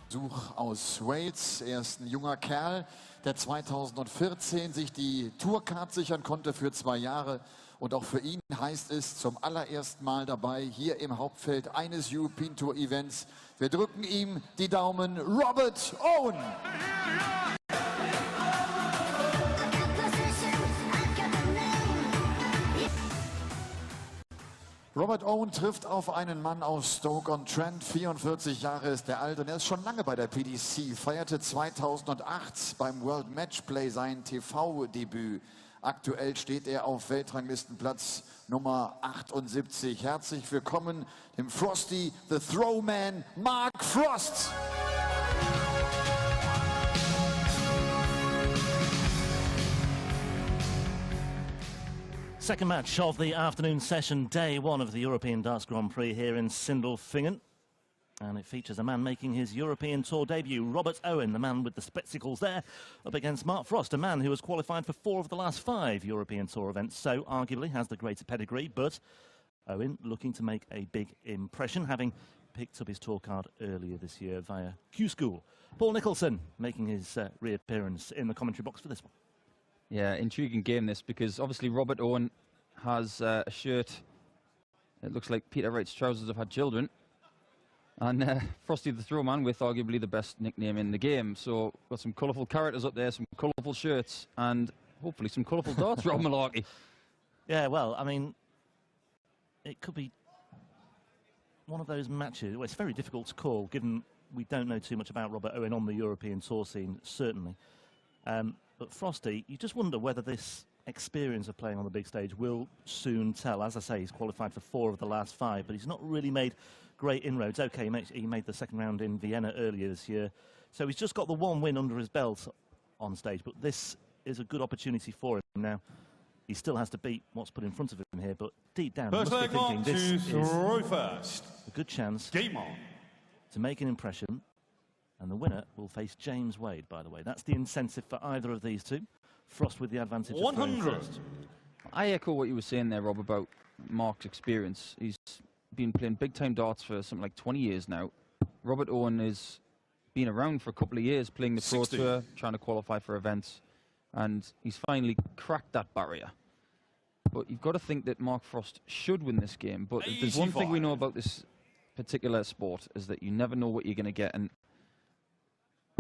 Besuch aus Wales. Er ist ein junger Kerl, der 2014 sich die Tourcard sichern konnte für 2 Jahre. Und auch für ihn heißt es zum allerersten Mal dabei hier im Hauptfeld eines European Tour Events. Wir drücken ihm die Daumen. Robert Owen! Robert Owen trifft auf einen Mann aus Stoke-on-Trent, 44 Jahre ist er alt und er ist schon lange bei der PDC, feierte 2008 beim World Matchplay sein TV-Debüt. Aktuell steht er auf Weltranglistenplatz Nummer 78. Herzlich willkommen dem Frosty, the Throwman, Mark Frost! Second match of the afternoon session, day one of the European Darts Grand Prix here in Sindelfingen. And it features a man making his European Tour debut, Robert Owen, the man with the spectacles there, up against Mark Frost, a man who has qualified for 4 of the last 5 European Tour events, so arguably has the greater pedigree, but Owen looking to make a big impression, having picked up his tour card earlier this year via Q-School. Paul Nicholson making his reappearance in the commentary box for this one. Yeah, intriguing game this, because obviously Robert Owen has a shirt, it looks like Peter Wright's trousers have had children, and Frosty the Throwman with arguably the best nickname in the game. So got some colourful characters up there, some colourful shirts, and hopefully some colourful darts around malarkey. Yeah, well, I mean, it could be one of those matches. Well, it's very difficult to call, given we don't know too much about Robert Owen on the European Tour scene, certainly. But Frosty, you just wonder whether this experience of playing on the big stage will soon tell. As I say, he's qualified for 4 of the last 5, but he's not really made great inroads. OK, he made the second round in Vienna earlier this year, so he's just got the 1 win under his belt on stage, but this is a good opportunity for him now. He still has to beat what's put in front of him here, but deep down, he must be thinking this is a good chance to make an impression. And the winner will face James Wade, by the way. That's the incentive for either of these two. Frost with the advantage of 100. I echo what you were saying there, Rob, about Mark's experience. He's been playing big-time darts for something like 20 years now. Robert Owen has been around for a couple of years playing the Pro Tour, trying to qualify for events, and he's finally cracked that barrier. But you've got to think that Mark Frost should win this game. But if there's one thing we know about this particular sport, is that you never know what you're going to get. And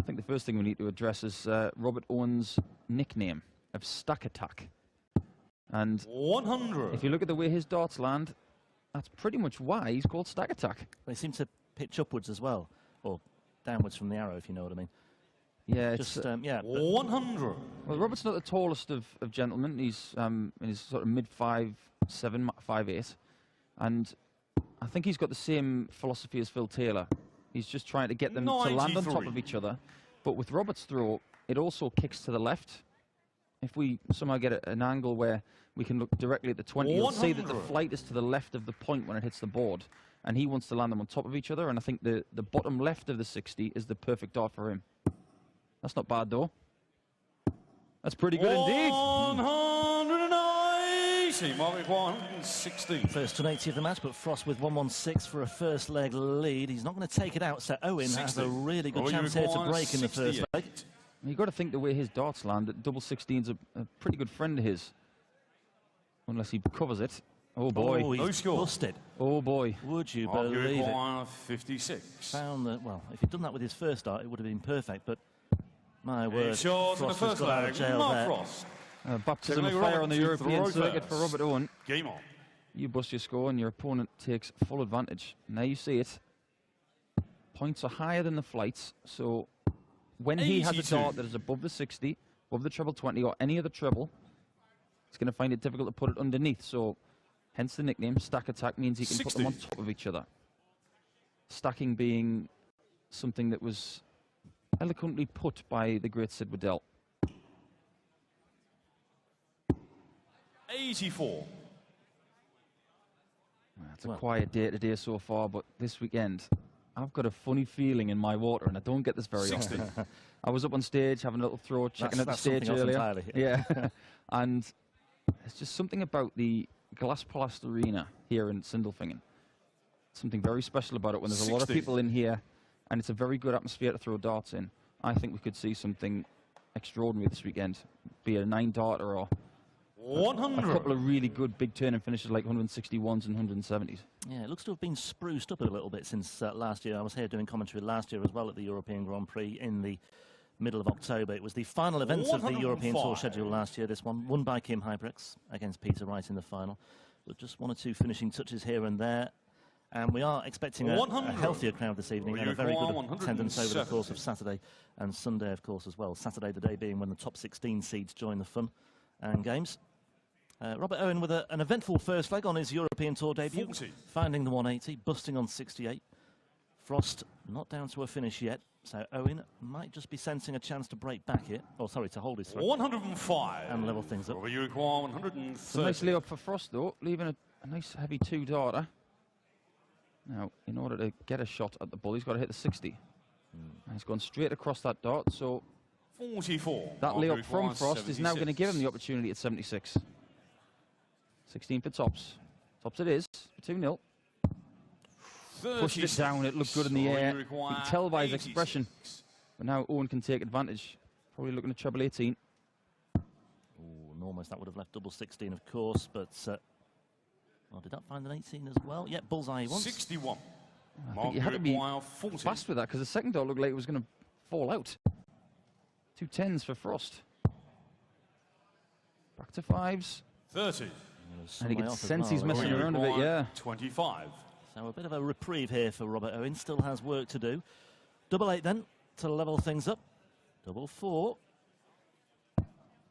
I think the first thing we need to address is Robert Owen's nickname of Stack Attack. And 100. If you look at the way his darts land, that's pretty much why he's called Stack Attack. They seem to pitch upwards as well, or downwards from the arrow, if you know what I mean. Yeah, just yeah. 100. Well, Robert's not the tallest of gentlemen. He's in his sort of mid 5'7", 5'8", and I think he's got the same philosophy as Phil Taylor. He's just trying to get them to land on top of each other. But with Robert's throw, it also kicks to the left. If we somehow get an angle where we can look directly at the 20, you'll see that the flight is to the left of the point when it hits the board. And he wants to land them on top of each other. And I think the bottom left of the 60 is the perfect dart for him. That's not bad, though. That's pretty good indeed. 190, Mark 160. First 180 of the match, but Frost with 116 for a first leg lead. He's not going to take it out, so Owen 60. Has a really good chance here to break in the first leg. You've got to think the way his darts land, that double 16's a pretty good friend of his. Unless he covers it. Oh boy. Oh, he's busted. Oh boy. Would you believe it? 56. Found that, well, if he'd done that with his first dart, it would have been perfect, but my word, Frost in the first got out of jail there. Frost. Baptism of fire on the European circuit for Robert Owen. Game on. You bust your score and your opponent takes full advantage. Now you see it. Points are higher than the flights, so when he has a dart that is above the 60, above the treble 20 or any other treble, he's going to find it difficult to put it underneath. So hence the nickname, Stack Attack, means he can put them on top of each other. Stacking being something that was eloquently put by the great Sid Waddell. 84. It's a quiet day today so far, but this weekend, I've got a funny feeling in my water, and I don't get this very often. I was up on stage having a little throw, checking out the stage earlier. Entirely, yeah. And there's just something about the Glass Palast Arena here in Sindelfingen. Something very special about it when there's a lot of people in here and it's a very good atmosphere to throw darts in. I think we could see something extraordinary this weekend, be it a 9-darter or 100. a couple of really good big turning finishes like 161s and 170s. Yeah, it looks to have been spruced up a little bit since last year. I was here doing commentary last year as well at the European Grand Prix in the middle of October. It was the final event of the European Tour schedule last year. This one won by Kim Huybrechts against Peter Wright in the final. But just 1 or 2 finishing touches here and there. And we are expecting a healthier crowd this evening and a very good attendance over the course of Saturday and Sunday, of course, as well. Saturday, the day being when the top 16 seeds join the fun and games. Robert Owen with an eventful first leg on his European Tour debut, 40. finding the 180, busting on 68. Frost not down to a finish yet, so Owen might just be sensing a chance to break back here. Oh, sorry, to hold his throat. 105. And level things up. Robert, you require 130. It's a nice layup for Frost, though, leaving a nice heavy 2-darter. Now, in order to get a shot at the ball, he's got to hit the 60. And he's gone straight across that dart, so 44. that Robert layup from requires Frost is now going to give him the opportunity at 76. 16 for tops. Tops it is, for 2-0. Pushed it down, it looked good in the air. You can tell by his expression. But now Owen can take advantage. Probably looking at treble 18. Ooh, and almost that would have left double 16, of course, but... well, did that find an 18 as well? Yeah, bullseye he wants. 61. I think you had to be fast with that, because the second dart looked like it was going to fall out. 2 10s for Frost. Back to 5s. 30. And he can sense he's messing around a bit, yeah. 25. So a bit of a reprieve here for Robert Owen. Still has work to do. Double 8 then, to level things up. Double 4.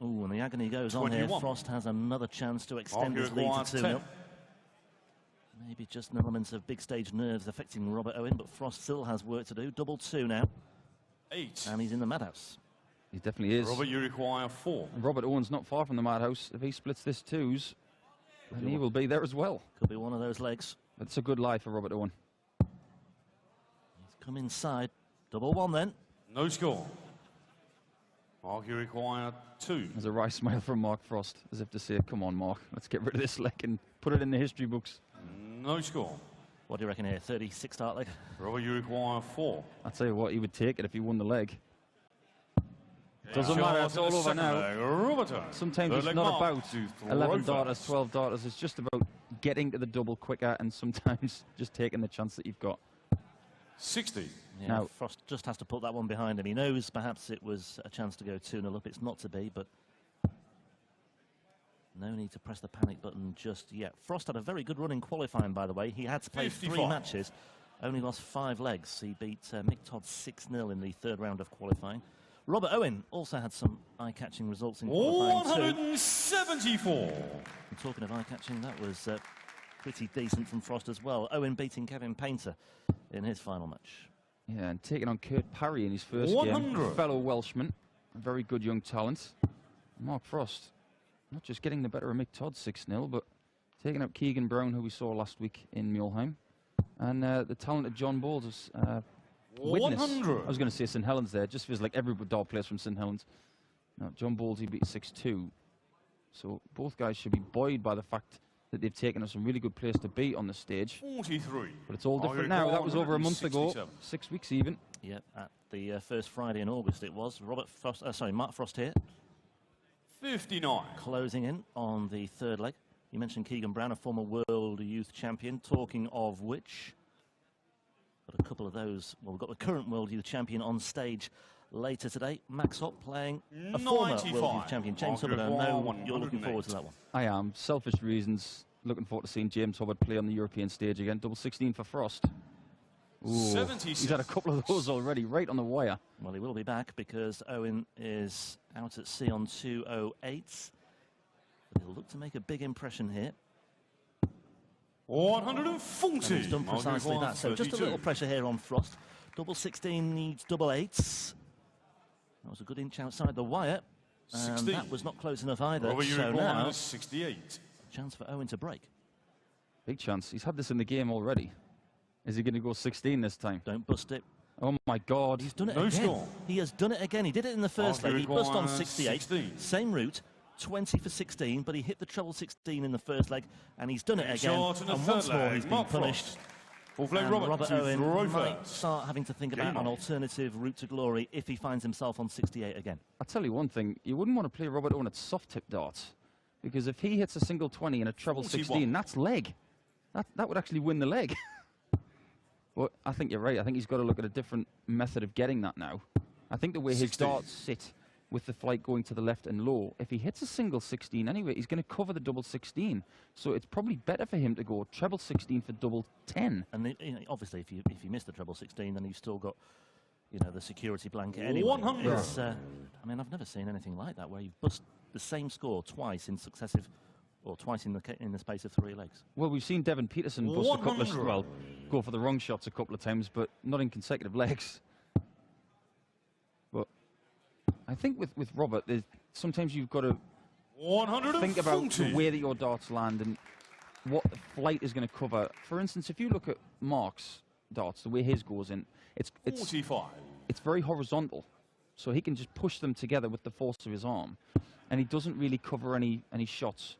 Ooh, and the agony goes 21. on here. Frost has another chance to extend his lead to 2-0. 10. Maybe just an element of big stage nerves affecting Robert Owen, but Frost still has work to do. Double 2 now. 8. And he's in the madhouse. He definitely is. Robert, you require 4. And Robert Owen's not far from the madhouse. If he splits this 2s, then he will be there as well. Could be one of those legs. It's a good lie for Robert Owen. He's come inside. Double 1 then. No score. Mark, you require 2. There's a wry smile from Mark Frost, as if to say, come on, Mark, let's get rid of this leg and put it in the history books. No score. What do you reckon here? 36 start leg? Robert, you require 4. I'll tell you what, he would take it if he won the leg. Doesn't matter, it's all over now. Sometimes it's not about 11 darters, 12 darters. It's just about getting to the double quicker and sometimes just taking the chance that you've got. 60. Yeah, now, Frost just has to put that one behind him. He knows perhaps it was a chance to go 2-0 up. It's not to be, but no need to press the panic button just yet. Frost had a very good run in qualifying, by the way. He had to play 3 matches, only lost 5 legs. He beat Mick Todd 6-0 in the 3rd round of qualifying. Robert Owen also had some eye-catching results in qualifying 174. And talking of eye-catching, that was pretty decent from Frost as well. Owen beating Kevin Painter in his final match. Yeah, and taking on Kurt Parry in his first 100. game. Fellow Welshman, a very good young talent. Mark Frost, not just getting the better of Mick Todd 6-0, but taking out Keegan Brown, who we saw last week in Mulheim. And the talented John Bowles' witness. 100. I was going to say St Helens there. It just feels like every dog plays from St Helens. Now, John Bowles, he beat 6-2. So both guys should be buoyed by the fact that they've taken us some really good place to beat on the stage. 43. But it's all different now. That was over a month ago, 6 weeks even. Yep, at the first Friday in August it was. Mark Frost here. 59. Closing in on the 3rd leg. You mentioned Keegan Brown, a former World Youth Champion, talking of which, got a couple of those. Well, we've got the current World Youth Champion on stage later today. Max Hopp playing a former World Youth Champion. James Hubbard, I know you're looking forward to that one. I am. Selfish reasons. Looking forward to seeing James Hubbard play on the European stage again. Double 16 for Frost. Ooh, he's had a couple of those already, right on the wire. Well, he will be back because Owen is out at sea on 208. But he'll look to make a big impression here. 140. And he's done precisely that. So just a little pressure here on Frost. Double 16 needs double 8s. That was a good inch outside the wire. And 16. that was not close enough either. So now 68. Chance for Owen to break. Big chance. He's had this in the game already. Is he going to go 16 this time? Don't bust it. Oh my God. He's done it No again. score. He has done it again. He did it in the first leg. He bust on 68. 16. Same route. 20 for 16, but he hit the treble 16 in the first leg, and he's done it again. Short in the and third once more, leg, he's been Mark punished. Frost. Full play And Robert, Robert to Owen throw might first. start having to think Game about an on. alternative route to glory if he finds himself on 68 again. I'll tell you one thing, you wouldn't want to play Robert Owen at soft tip darts, because if he hits a single 20 and a treble 16, that's leg. That would actually win the leg. Well, I think you're right. I think he's got to look at a different method of getting that now. I think the way his 16. darts sit with the flight going to the left and low, if he hits a single 16 anyway, he's going to cover the double 16. So it's probably better for him to go treble 16 for double 10. And obviously, if you miss the treble 16, then you've still got, the security blanket anyway. 100. It's, I mean, I've never seen anything like that where you've bust the same score twice in successive, or twice in the space of 3 legs. Well, we've seen Devon Peterson bust a couple of, well, go for the wrong shots a couple of times, but not in consecutive legs. But I think with Robert, sometimes you've got to think about the way that your darts land and what the flight is going to cover. For instance, if you look at Mark's darts, the way his goes in, it's 45. It's very horizontal, so he can just push them together with the force of his arm, and he doesn't really cover any shots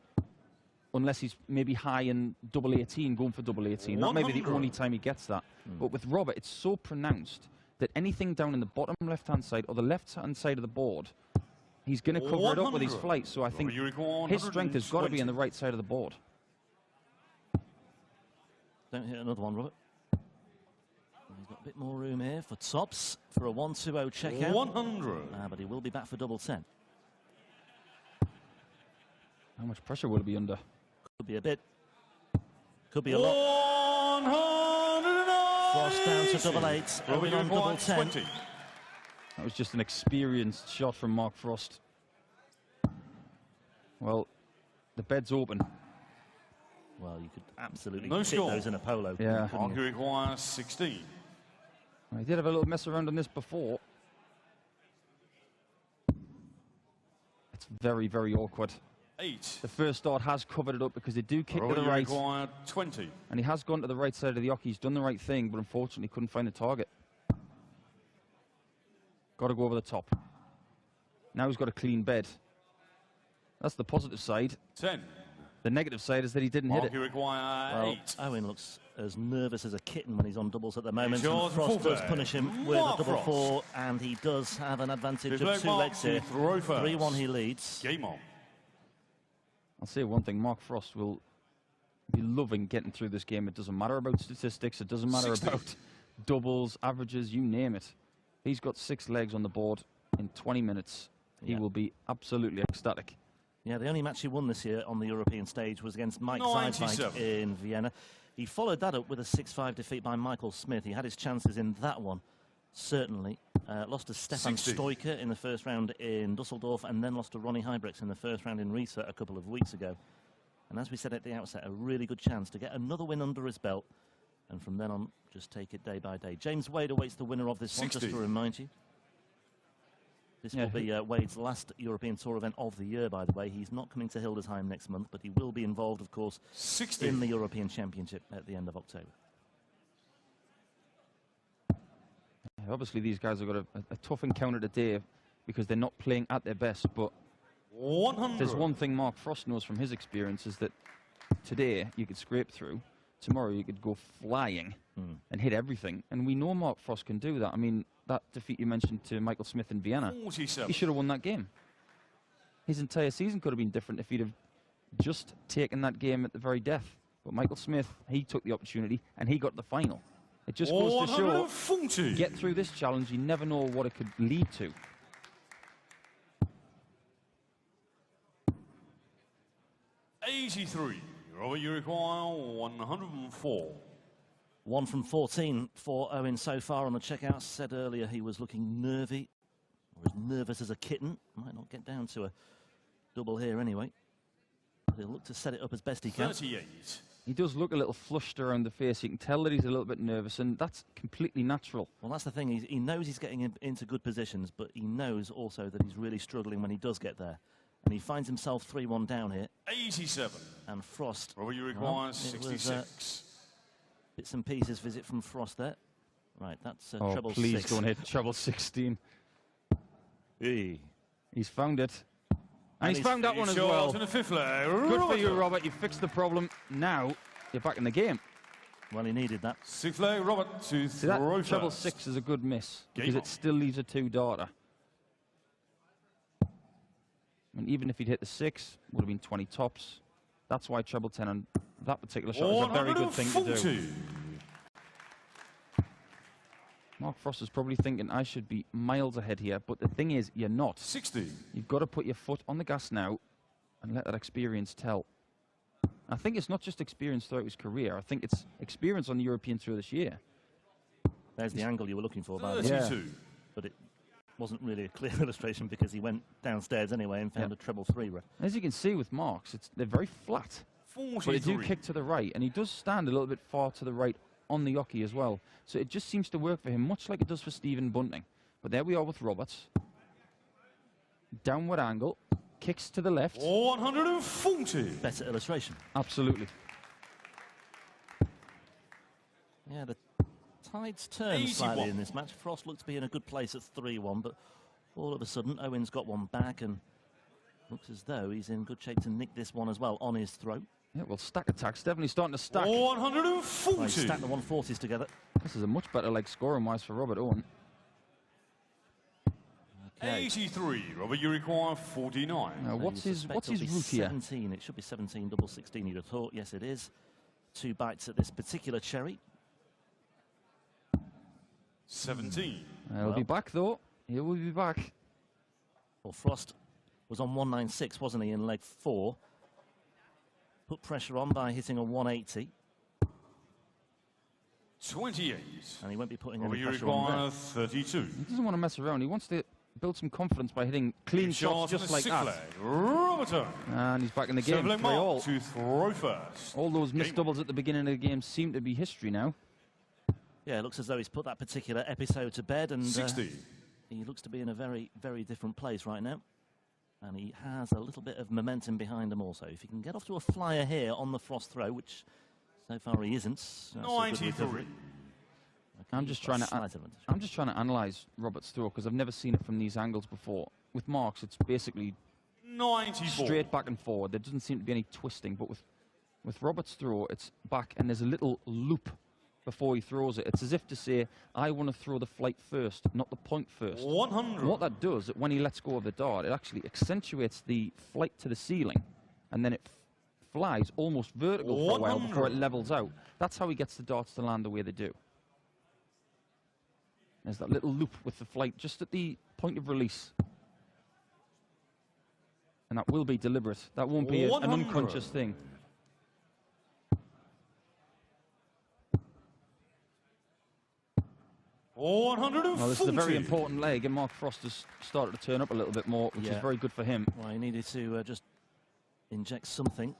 unless he's maybe high in double 18, going for double 18. That may be the only time he gets that. But with Robert, it's so pronounced that anything down in the bottom left-hand side or the left-hand side of the board, he's going to cover it up with his flight. So I think his strength has got to be on the right side of the board. Don't hit another one, Robert. He's got a bit more room here for tops for a 1-2-0 checkout. 100. But he will be back for double 10. How much pressure will he be under? Could be a bit. Could be a lot. 109. Frost down to double 8. Owen on double 10. 20. That was just an experienced shot from Mark Frost. Well, the bed's open. Well, you could absolutely No hit score. those in a polo. Yeah. couldn't Mark you? requires 16. I did have a little mess around on this before. It's very, very awkward. 8. The first dart has covered it up because they do kick to the Robert right. required 20. And he has gone to the right side of the hockey. He's done the right thing, but unfortunately couldn't find a target. Got to go over the top. Now he's got a clean bed. That's the positive side. 10. The negative side is that he didn't hit Mark it. require Well, 8. Owen looks as nervous as a kitten when he's on doubles at the moment. Yours, And Frost full does play. punish him with a Mark double Frost. 4, and he does have an advantage His of leg 2 mark legs here. to throw first. 3-1 he leads. Game on. I'll say one thing, Mark Frost will be loving getting through this game. It doesn't matter about statistics, it doesn't matter 60. about doubles, averages, you name it. He's got 6 legs on the board in 20 minutes. He Yeah. will be absolutely ecstatic. Yeah, the only match he won this year on the European stage was against Mike 97. Zeidwijk in Vienna. He followed that up with a 6-5 defeat by Michael Smith. He had his chances in that one, certainly. Lost to Stefan 60. Stoiker in the first round in Dusseldorf, and then lost to Ronnie Hybrex in the first round in Riesa a couple of weeks ago. And as we said at the outset, a really good chance to get another win under his belt, and from then on, just take it day by day. James Wade awaits the winner of this one, 60. just to remind you. This Yeah, will be Wade's last European Tour event of the year, by the way. He's not coming to Hildesheim next month, but he will be involved, of course, 60. in the European Championship at the end of October. Obviously, these guys have got a tough encounter today because they're not playing at their best. But 100. there's one thing Mark Frost knows from his experience is that today you could scrape through, tomorrow you could go flying and hit everything. And we know Mark Frost can do that. I mean, that defeat you mentioned to Michael Smith in Vienna, 47. he should have won that game. His entire season could have been different if he'd have just taken that game at the very death. But Michael Smith, he took the opportunity and he got the final. It just goes to show, 140. get through this challenge, you never know what it could lead to. $83. Robert, you require 104. 1 from 14 for Owen so far on the checkout. Said earlier he was looking nervy, or as nervous as a kitten. Might not get down to a double here anyway. But he'll look to set it up as best he can. 38. He does look a little flushed around the face. You can tell that he's a little bit nervous, and that's completely natural. Well, that's the thing. He knows he's getting into good positions, but he knows also that he's really struggling when he does get there. And he finds himself 3-1 down here. 87. And Frost. Robert, you well, require it 66. was, bits and pieces visit from Frost there. Right, that's Oh, treble please 6. go and hit treble 16. Hey. He's found it. And he's he's found that one as Short well. in the fifth leg. Good for you, Robert. You fixed the problem. Now you're back in the game. Well, he needed that. Six flag, Robert to See, that throw treble first. 6 is a good miss because Game it still leaves a 2-darter. And even if he'd hit the 6, would have been 20 tops. That's why treble 10 on that particular shot is a very good thing to do. Mark Frost is probably thinking, I should be miles ahead here, but the thing is, you're not. 60. You've got to put your foot on the gas now and let that experience tell. I think it's not just experience throughout his career. I think it's experience on the European Tour this year. There's the angle you were looking for, by the way. 32. But it wasn't really a clear illustration because he went downstairs anyway and found a treble 3 ref. As you can see with Marks, they're very flat. 43. But they do kick to the right, and he does stand a little bit far to the right on the yockey as well. So it just seems to work for him, much like it does for Stephen Bunting. But there we are with Roberts. Downward angle, kicks to the left. 140. Better illustration. Absolutely. Yeah, the tides turned slightly in this match. Frost looked to be in a good place at 3-1, but all of a sudden Owen's got one back and looks as though he's in good shape to nick this one as well on his throat. Yeah, well, stack attacks definitely starting to stack. 140. Well, he stacked the 140s together. This is a much better leg scoring-wise for Robert Owen. Okay. 83. Robert, you require 49. Now, So what's you his suspect it'll be route here? 17. It should be 17, double 16, you'd have thought. Yes, it is. 2 bites at this particular cherry. 17. He'll be back, though. He will be back. Well, Frost was on 196, wasn't he, in leg 4. Put pressure on by hitting a 180. 28. And he won't be putting Robert, any you pressure on require there. 32. He doesn't want to mess around. He wants to build some confidence by hitting clean shots just like that. Robertson. And he's back in the game. 3-all. To throw first. All those missed doubles at the beginning of the game seem to be history now. Yeah, it looks as though he's put that particular episode to bed. And 60. he looks to be in a very, very different place right now. And he has a little bit of momentum behind him also. If he can get off to a flyer here on the Frost throw, which so far he isn't. That's a good 93. recovery. Okay, I'm just trying to analyse Robert's throw because I've never seen it from these angles before. With Marks, it's basically 94. straight back and forward. There doesn't seem to be any twisting. But with Robert's throw, it's back and there's a little loop before he throws it. It's as if to say, I want to throw the flight first, not the point first. 100. And what that does, when he lets go of the dart, it actually accentuates the flight to the ceiling, and then it flies almost vertical for a while before it levels out. That's how he gets the darts to land the way they do. There's that little loop with the flight just at the point of release. And that will be deliberate. That won't be an unconscious thing. Well, this is a very important leg, and Mark Frost has started to turn up a little bit more, which is very good for him. Well, he needed to just inject something.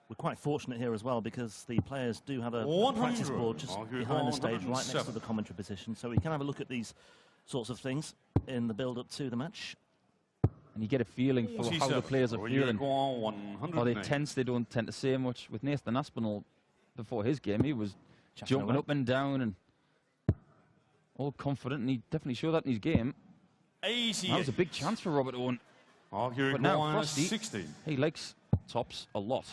We're quite fortunate here as well because the players do have a practice board just behind the stage, right next to the commentary position, so we can have a look at these sorts of things in the build-up to the match. And you get a feeling for how the players are feeling. Are they tense? They don't tend to say much. With Nathan Aspinall, before his game, he was jumping up and down and all confident, and he definitely showed that in his game. 88. That was a big chance for Robert Owen. But now Frosty, 60. he likes tops a lot.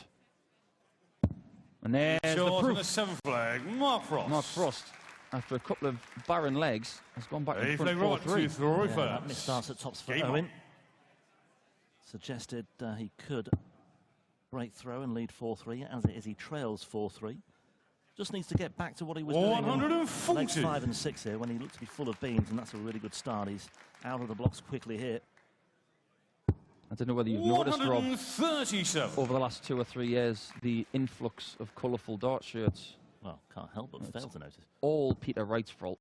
And there's the proof. The 7th flag, Mark Frost. Mark Frost, after a couple of barren legs, has gone back in front 4-3. That missed starts at tops for Owen. Suggested he could break throw and lead 4-3. As it is, he trails 4-3. Just needs to get back to what he was doing in legs 5 and 6 here when he looked to be full of beans, and that's a really good start. He's out of the blocks quickly here. I don't know whether you've noticed, Rob, over the last 2 or 3 years, the influx of colourful dart shirts. Well, can't help but fail to notice. All Peter Wright's fault.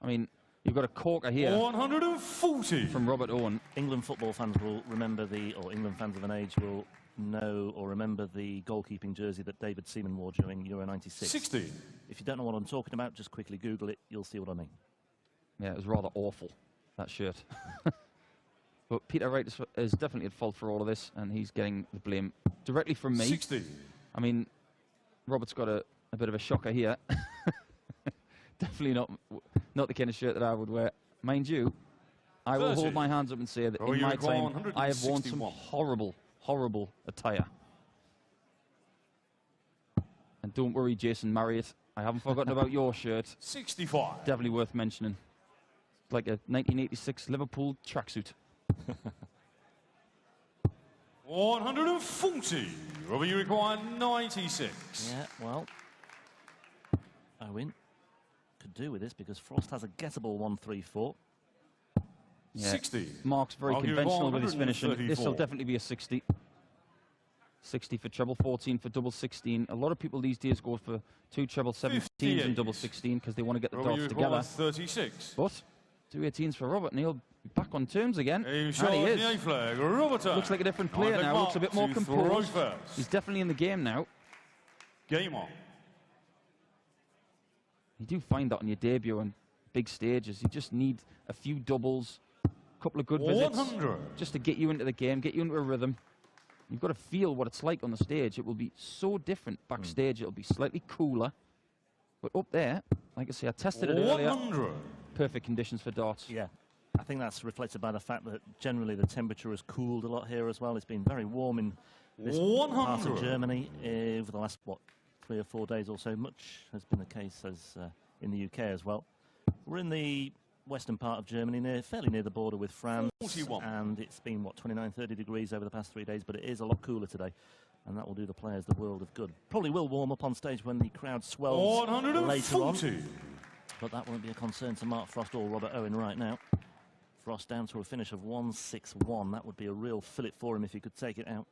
I mean, you've got a corker here 140 from Robert Owen. England football fans will remember or England fans of an age will know or remember the goalkeeping jersey that David Seaman wore during Euro 96. 60. If you don't know what I'm talking about, just quickly Google it. You'll see what I mean. Yeah, it was rather awful, that shirt. But Peter Wright is definitely at fault for all of this, and he's getting the blame directly from me. 60. I mean, Robert's got a bit of a shocker here. Definitely not the kind of shirt that I would wear. Mind you, I will hold my hands up and say that in my time, I have worn some horrible, horrible attire. And don't worry, Jason Marriott, I haven't forgotten about your shirt. 65. Definitely worth mentioning. Like a 1986 Liverpool tracksuit. 140. Robert, you require 96. Yeah, well, Owen could do with this because Frost has a gettable 134. Yeah. 60. Mark's very Arguably conventional with his finishing. 134. This will definitely be a 60. 60 for treble 14 for double 16. A lot of people these days go for 2 treble 17s 58. and double 16 because they want to get the Robert, you darts require together. 36. But 2 18s for Robert, and he'll be back on terms again. He And shows he the is. A flag. Robert Looks like a different player now. Looks a bit more composed. He's definitely in the game now. Game on. You do find that on your debut on big stages. You just need a few doubles, a couple of good visits, 100. just to get you into the game, get you into a rhythm. You've got to feel what it's like on the stage. It will be so different backstage. It'll be slightly cooler. But up there, like I say, I tested it earlier. 100. Perfect conditions for darts. Yeah, I think that's reflected by the fact that generally the temperature has cooled a lot here as well. It's been very warm in this part of Germany over the last, 3 or 4 days or so. Much has been the case as in the UK as well. We're in the western part of Germany, fairly near the border with France, 41. and it's been, 29, 30 degrees over the past 3 days, but it is a lot cooler today, and that will do the players the world of good. Probably will warm up on stage when the crowd swells later on, but that won't be a concern to Mark Frost or Robert Owen right now. Frost down to a finish of 161. That would be a real fillet for him if he could take it out.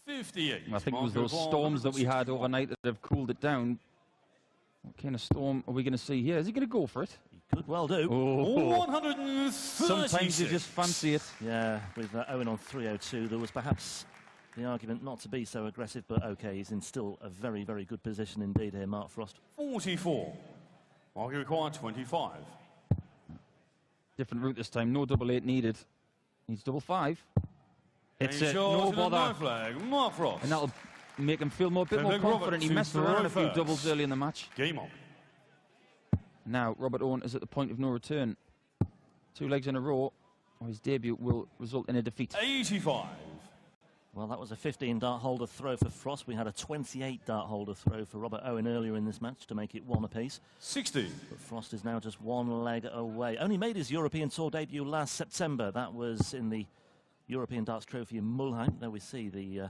58. I think it was those storms that we had overnight that have cooled it down. What kind of storm are we going to see here? Is he going to go for it? He could well do. Oh. 136. Sometimes you just fancy it. Yeah, with Owen on 302, there was perhaps the argument not to be so aggressive, but okay, he's in still a very, very good position indeed here, Mark Frost. 44. Mark, you require 25. Different route this time. No double 8 needed. Needs double 5. It's it. No bother. Flag. Mark Frost. And that'll make him feel a bit more confident. He messed around a few doubles early in the match. Game on. Now, Robert Owen is at the point of no return. 2 legs in a row, or his debut will result in a defeat. 85. Well, that was a 15 dart holder throw for Frost. We had a 28 dart holder throw for Robert Owen earlier in this match to make it 1 apiece. 60. But Frost is now just 1 leg away. Only made his European Tour debut last September. That was in the European Darts Trophy in Mulheim. There we see the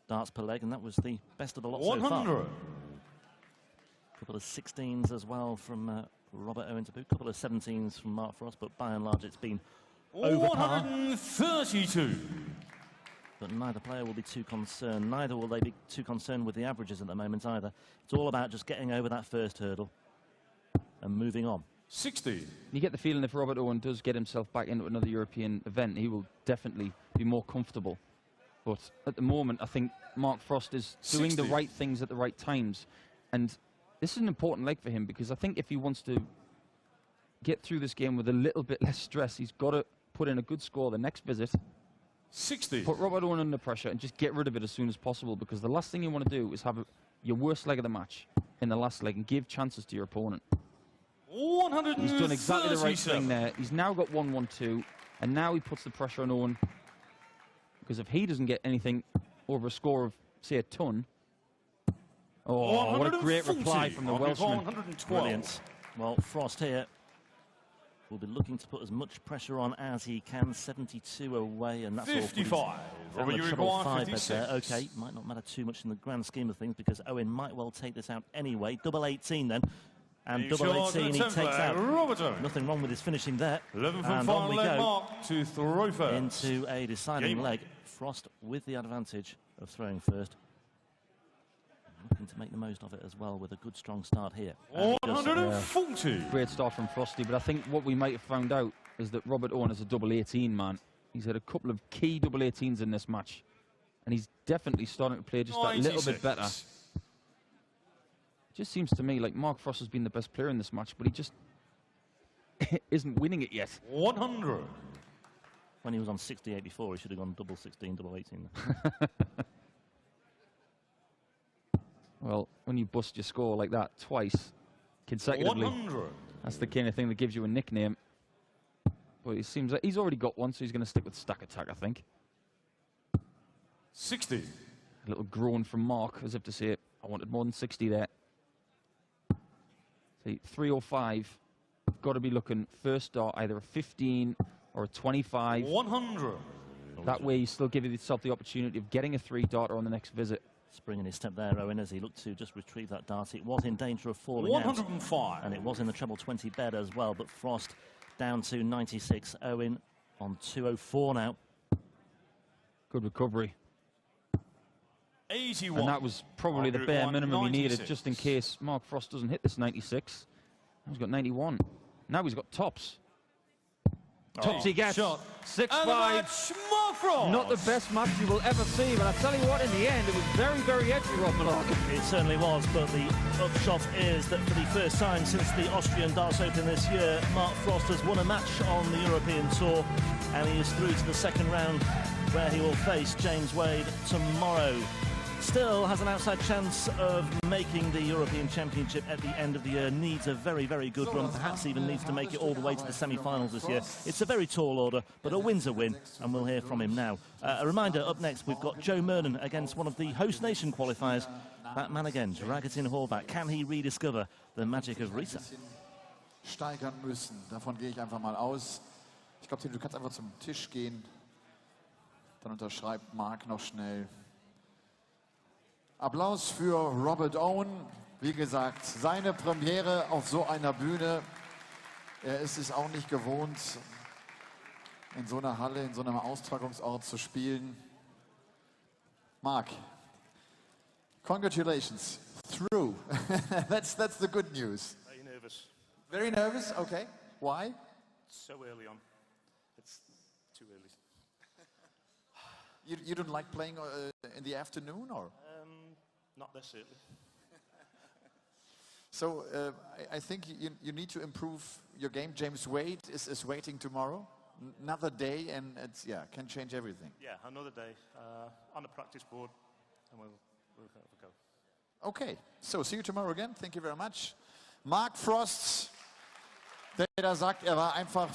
darts per leg, and that was the best of the lot 100. so far. A couple of 16s as well from Robert Owen to boot. A couple of 17s from Mark Frost, but by and large it's been over par. 132. But neither player will be too concerned. Neither will they be too concerned with the averages at the moment either. It's all about just getting over that first hurdle and moving on. 60. You get the feeling if Robert Owen does get himself back into another European event, he will definitely be more comfortable. But at the moment, I think Mark Frost is doing 60. the right things at the right times. And this is an important leg for him because I think if he wants to get through this game with a little bit less stress, he's got to put in a good score the next visit. 60. Put Robert Owen under pressure and just get rid of it as soon as possible, because the last thing you want to do is have your worst leg of the match in the last leg and give chances to your opponent. 137. He's done exactly the right thing there. He's now got 1-1-2, and now he puts the pressure on Owen, because if he doesn't get anything over a score of, say, a ton. Oh, what a great reply from the Welshman. Brilliant. Well, Frost here will be looking to put as much pressure on as he can. 72 away, and that's 55. all. Found the treble 5 bed 56. there. Okay, might not matter too much in the grand scheme of things because Owen might well take this out anyway. Double 18 then. And double 18 he takes out. Nothing wrong with his finishing there. 11 from and final on we leg go mark to throw first. into a deciding Game leg. Frost with the advantage of throwing first. Looking to make the most of it as well with a good strong start here. 140. Great start from Frosty, but I think what we might have found out is that Robert Owen is a double 18 man. He's had a couple of key double 18s in this match, and he's definitely starting to play just that little bit better. It just seems to me like Mark Frost has been the best player in this match, but he just isn't winning it yet. 100. When he was on 68 before, he should have gone double 16, double 18. Well, when you bust your score like that twice consecutively, 100. that's the kind of thing that gives you a nickname. But it seems like he's already got one, so he's going to stick with stack attack, I think. 60. A little groan from Mark, as if to say, I wanted more than 60 there. The 305, got to be looking first dart, either a 15 or a 25. 100. That way you still give yourself the opportunity of getting a 3-darter on the next visit. Springing his step there, Owen, as he looked to just retrieve that dart. It was in danger of falling 105. out. And it was in the treble 20 bed as well, but Frost down to 96. Owen on 204 now. Good recovery. 81. And that was probably the bare minimum he needed, just in case Mark Frost doesn't hit this 96. He's got 91. Now he's got tops. Tops he gets. 6-5. Not the best match you will ever see, but I tell you what, in the end, it was very, very edgy, Rob Malone. It certainly was, but the upshot is that for the first time since the Austrian Darts Open this year, Mark Frost has won a match on the European Tour, and he is through to the second round, where he will face James Wade tomorrow. Still has an outside chance of making the European Championship at the end of the year. Needs a very, very good run. Perhaps even needs to make it all the way to the semi-finals this year. It's a very tall order, but a win's a win, and we'll hear from him now. A reminder, up next, we've got Joe Mernon against one of the host nation qualifiers. That man again, Dragutin Horvat. Can he rediscover the magic of Riesa? Steigern müssen. Davon gehe ich einfach mal aus. Ich glaube, du kannst einfach zum Tisch gehen. Dann unterschreibt Mark noch schnell. Applaus für Robert Owen. Wie gesagt, seine Premiere auf so einer Bühne. Er ist es auch nicht gewohnt, in so einer Halle, in so einem Austragungsort zu spielen. Mark, congratulations. Through. that's the good news. Very nervous. Very nervous? Okay. Why? So early on. It's too early. You don't like playing in the afternoon, or? Not this early. So I think you need to improve your game. James Wade is waiting tomorrow. Another day, and it's can change everything. Yeah, another day on the practice board, and we'll have a go. Okay, so see you tomorrow again. Thank you very much. Mark Frost, der sagt, er war einfach